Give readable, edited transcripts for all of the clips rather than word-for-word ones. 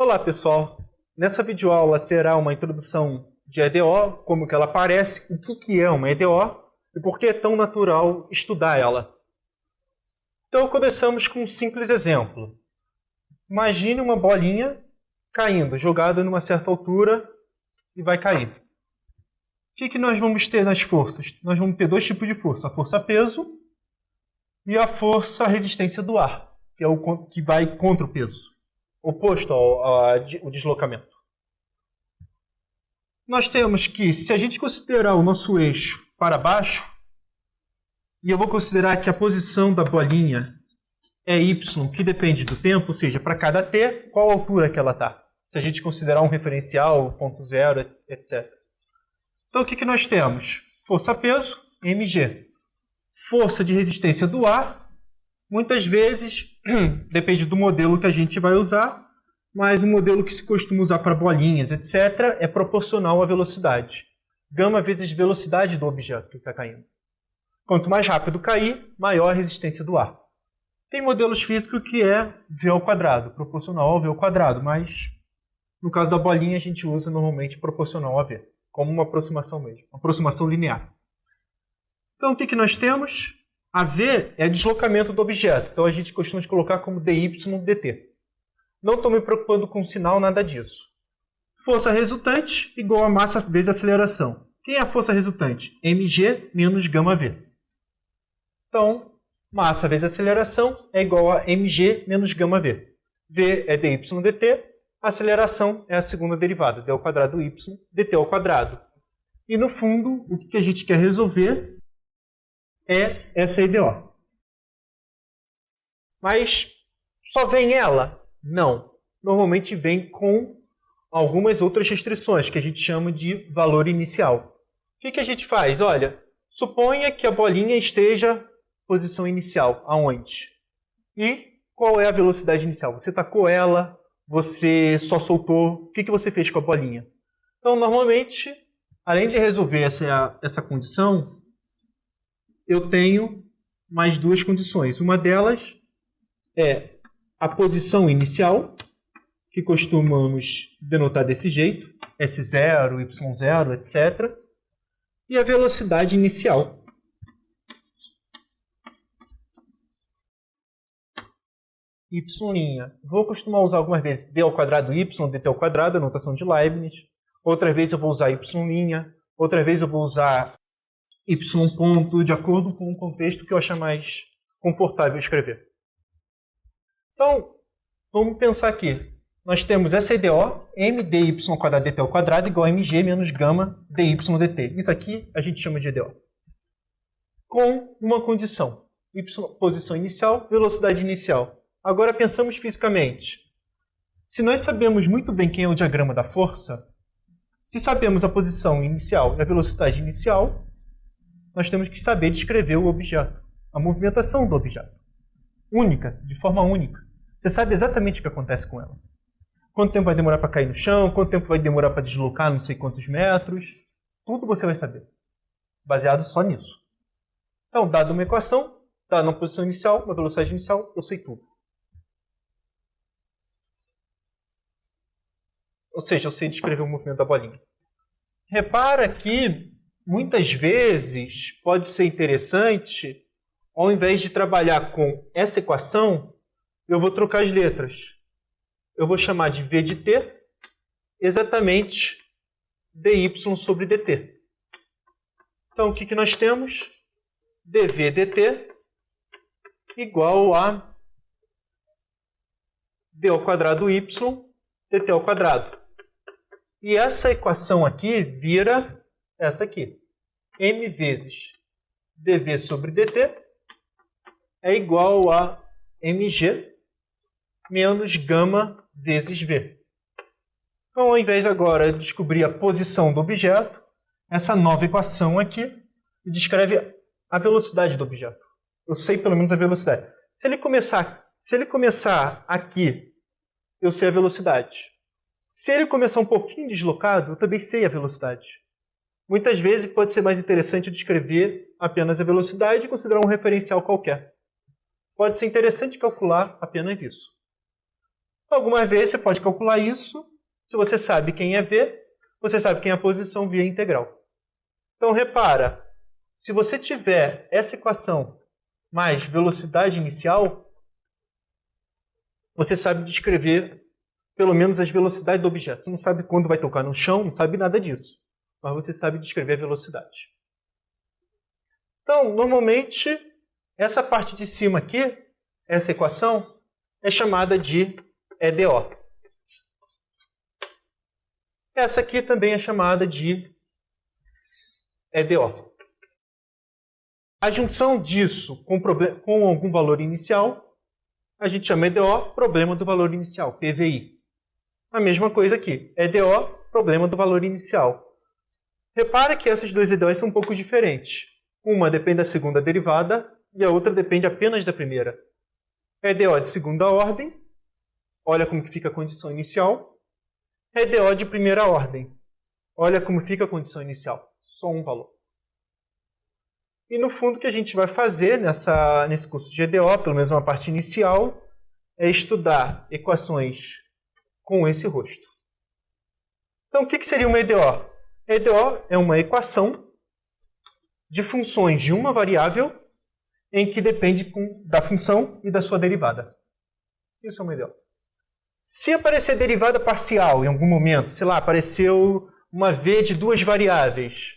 Olá pessoal, nessa videoaula será uma introdução de EDO, como que ela aparece, o que é uma EDO e por que é tão natural estudar ela. Então começamos com um simples exemplo. Imagine uma bolinha caindo, jogada numa certa altura e vai cair. O que nós vamos ter nas forças? Nós vamos ter dois tipos de força, a força peso e a força resistência do ar, que é o que vai contra o peso. Oposto ao deslocamento. Nós temos que, se a gente considerar o nosso eixo para baixo, e eu vou considerar que a posição da bolinha é y, que depende do tempo, ou seja, para cada t, qual altura que ela está. Se a gente considerar um referencial, ponto zero, etc. Então, o que nós temos? Força-peso, mg. Força de resistência do ar. Muitas vezes, depende do modelo que a gente vai usar, mas o modelo que se costuma usar para bolinhas, etc., é proporcional à velocidade. Gama vezes velocidade do objeto que está caindo. Quanto mais rápido cair, maior a resistência do ar. Tem modelos físicos que é V ao quadrado, proporcional ao V ao quadrado, mas no caso da bolinha a gente usa normalmente proporcional a V, como uma aproximação mesmo, uma aproximação linear. Então o que nós temos? A V é deslocamento do objeto, então a gente costuma colocar como dy dt. Não estou me preocupando com o sinal, nada disso. Força resultante igual a massa vezes aceleração. Quem é a força resultante? mg menos gama v. Então, massa vezes aceleração é igual a mg menos gama v. V é dy dt, aceleração é a segunda derivada, d ao quadrado y, dt ao quadrado. E no fundo, o que a gente quer resolver é essa EDO. Mas só vem ela? Não. Normalmente vem com algumas outras restrições, que a gente chama de valor inicial. O que a gente faz? Olha, suponha que a bolinha esteja em posição inicial. Aonde? E qual é a velocidade inicial? Você tacou ela, você só soltou. O que você fez com a bolinha? Então, normalmente, além de resolver essa condição, eu tenho mais duas condições. Uma delas é a posição inicial, que costumamos denotar desse jeito, S0, Y0, etc. E a velocidade inicial. Y'. Vou costumar usar algumas vezes d ao quadrado y, dt ao quadrado, a notação de Leibniz. Outra vez eu vou usar y'. Outra vez eu vou usar y ponto, de acordo com o contexto que eu achar mais confortável escrever. Então, vamos pensar aqui. Nós temos essa EDO, m dy ao quadrado dt ao quadrado igual a mg menos gama dy dt. Isso aqui a gente chama de EDO. Com uma condição. Y, posição inicial, velocidade inicial. Agora pensamos fisicamente. Se nós sabemos muito bem quem é o diagrama da força, se sabemos a posição inicial e a velocidade inicial, nós temos que saber descrever o objeto, a movimentação do objeto. Única, de forma única. Você sabe exatamente o que acontece com ela. Quanto tempo vai demorar para cair no chão, quanto tempo vai demorar para deslocar não sei quantos metros. Tudo você vai saber, baseado só nisso. Então, dada uma equação, dada uma posição inicial, uma velocidade inicial, eu sei tudo. Ou seja, eu sei descrever o movimento da bolinha. Repara que muitas vezes pode ser interessante, ao invés de trabalhar com essa equação, eu vou trocar as letras. Eu vou chamar de V de t exatamente dy sobre dt. Então, o que nós temos? dv dt igual a d ao quadrado y dt ao quadrado. E essa equação aqui vira essa aqui. M vezes dv sobre dt é igual a mg menos gama vezes v. Então, ao invés agora de descobrir a posição do objeto, essa nova equação aqui descreve a velocidade do objeto. Eu sei pelo menos a velocidade. Se ele começar aqui, eu sei a velocidade. Se ele começar um pouquinho deslocado, eu também sei a velocidade. Muitas vezes pode ser mais interessante descrever apenas a velocidade e considerar um referencial qualquer. Pode ser interessante calcular apenas isso. Algumas vezes você pode calcular isso. Se você sabe quem é v, você sabe quem é a posição via integral. Então, repara, se você tiver essa equação mais velocidade inicial, você sabe descrever pelo menos as velocidades do objeto. Você não sabe quando vai tocar no chão, não sabe nada disso. Mas você sabe descrever a velocidade. Então, normalmente, essa parte de cima aqui, essa equação, é chamada de EDO. Essa aqui também é chamada de EDO. A junção disso com algum valor inicial, a gente chama EDO, problema do valor inicial, PVI. A mesma coisa aqui, EDO, problema do valor inicial. Repara que essas duas EDOs são um pouco diferentes. Uma depende da segunda derivada e a outra depende apenas da primeira. EDO de segunda ordem, olha como que fica a condição inicial. EDO de primeira ordem, olha como fica a condição inicial, só um valor. E no fundo o que a gente vai fazer nesse curso de EDO, pelo menos uma parte inicial, é estudar equações com esse rosto. Então o que seria uma EDO? EDO é uma equação de funções de uma variável em que depende da função e da sua derivada. Isso é uma EDO. Se aparecer derivada parcial em algum momento, sei lá, apareceu uma v de duas variáveis,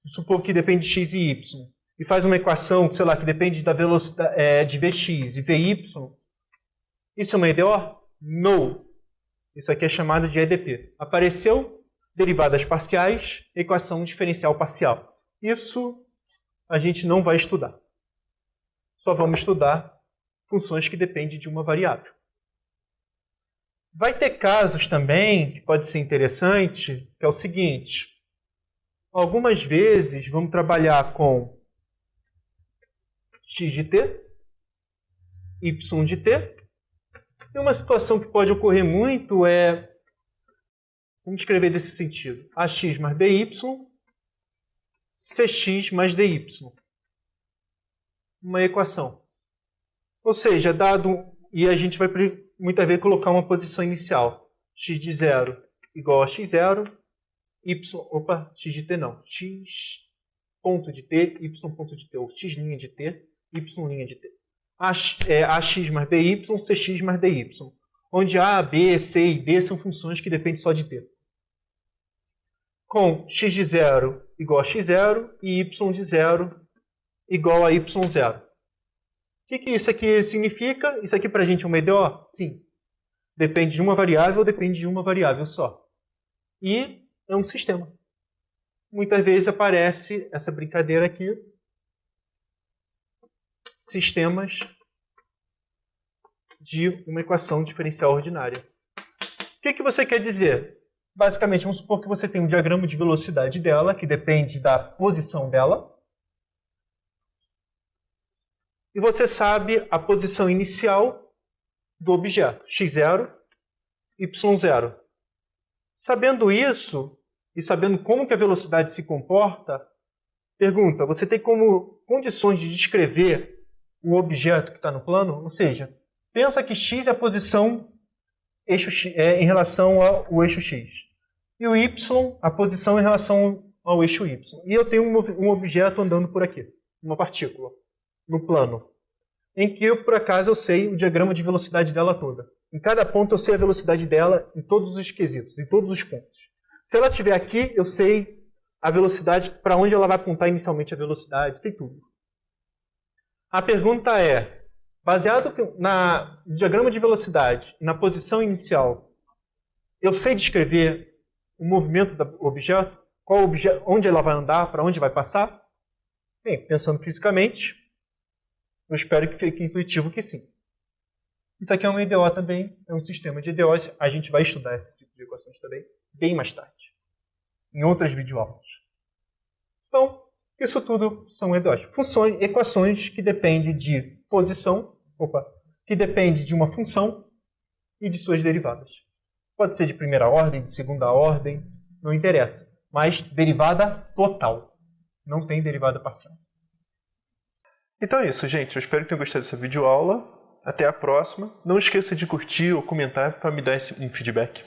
supor que depende de x e y, e faz uma equação, sei lá, que depende da velocidade de Vx e Vy, isso é uma EDO? Não. Isso aqui é chamado de EDP. Apareceu derivadas parciais, equação diferencial parcial. Isso a gente não vai estudar. Só vamos estudar funções que dependem de uma variável. Vai ter casos também, que pode ser interessante, que é o seguinte. Algumas vezes vamos trabalhar com x de t, y de t. E uma situação que pode ocorrer muito é, vamos escrever desse sentido, ax mais by, cx mais dy. Uma equação. Ou seja, e a gente vai muitas vezes colocar uma posição inicial. X de 0 igual a x0, x de t não, x ponto de t, y ponto de t, ou x' de t, y' de t. Ax mais by, cx mais dy. Onde A, B, C e D são funções que dependem só de t. Com x de 0 igual a x0 e y de 0 igual a y0. O que isso aqui significa? Isso aqui para a gente é uma EDO? Sim. Depende de uma variável ou depende de uma variável só. E é um sistema. Muitas vezes aparece essa brincadeira aqui. Sistemas de uma equação diferencial ordinária. O que você quer dizer? Basicamente, vamos supor que você tem um diagrama de velocidade dela, que depende da posição dela. E você sabe a posição inicial do objeto, x0, y0. Sabendo isso, e sabendo como que a velocidade se comporta, pergunta, você tem como condições de descrever o objeto que está no plano? Ou seja, pensa que x é a posição em relação ao eixo x. E o y, a posição em relação ao eixo y. E eu tenho um objeto andando por aqui, uma partícula, no plano, em que eu, por acaso, eu sei o diagrama de velocidade dela toda. Em cada ponto eu sei a velocidade dela em todos os quesitos, em todos os pontos. Se ela estiver aqui, eu sei a velocidade, para onde ela vai apontar inicialmente a velocidade, sei tudo. A pergunta é, baseado no diagrama de velocidade e na posição inicial, eu sei descrever o movimento do objeto? Onde ela vai andar, para onde vai passar? Bem, pensando fisicamente, eu espero que fique intuitivo que sim. Isso aqui é uma EDO também, é um sistema de EDOs. A gente vai estudar esse tipo de equações também bem mais tarde, em outras videoaulas. Então, isso tudo são EDOs. Funções, equações que dependem de posição, que dependem de uma função e de suas derivadas. Pode ser de primeira ordem, de segunda ordem, não interessa. Mas derivada total. Não tem derivada parcial. Então é isso, gente. Eu espero que tenham gostado dessa videoaula. Até a próxima. Não esqueça de curtir ou comentar para me dar um feedback.